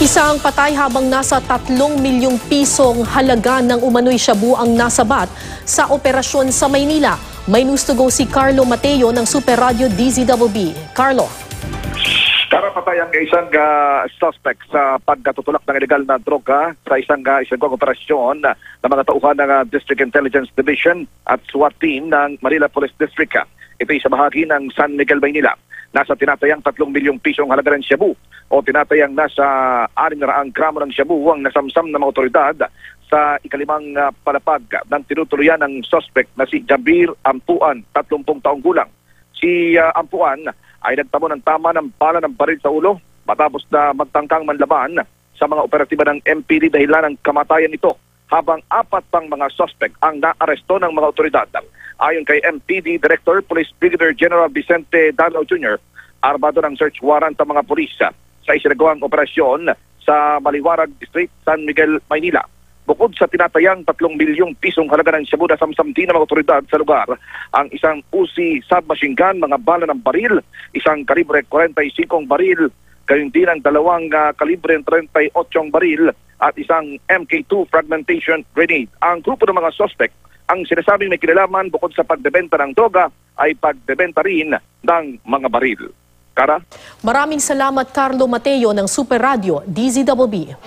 Isang patay habang nasa 3 milyong pisong halaga ng umano'y shabu ang nasabat sa operasyon sa Maynila. May news to go si Carlo Mateo ng Super Radio DZWB. Carlo. Karapatay ang isang suspect sa pagkatutulak ng illegal na droga sa isang operasyon ng mga tauhan ng District Intelligence Division at SWAT team ng Manila Police District. Ito ay sa bahagi ng San Miguel, Maynila. Nasa tinatayang 3 milyong pisong halaga ng shabu o tinatayang nasa 600 gramo ng shabu ang nasamsam ng mga otoridad sa ikalimang palapag ng tinutuluyan ng suspect na si Jabir Ampuan, 30 taong gulang. Si Ampuan ay nagtamo ng tama ng bala ng baril sa ulo matapos na magtangkang manlaban sa mga operatiba ng MPD dahilan ng kamatayan nito, habang 4 pang mga suspect ang naaresto ng mga otoridad. Ayon kay MPD Director Police Brigadier General Vicente Danao Jr., armado ng search warrant ang mga pulis sa isinagawang operasyon sa Maliwarag Street, San Miguel, Maynila. Bukod sa tinatayang 3 milyong pisong halaga ng shabu na samsam din ng mga otoridad sa lugar, ang isang Uzi submachine gun, mga bala ng baril, isang kalibre 45 baril, gayon din ang 2 kalibre 38 baril at isang MK2 fragmentation grenade. Ang grupo ng mga suspect ang sinasabing may kinalaman bukod sa pagbebenta ng droga ay pagbebenta rin ng mga baril. Kara? Maraming salamat Carlo Mateo ng Super Radio DZWB.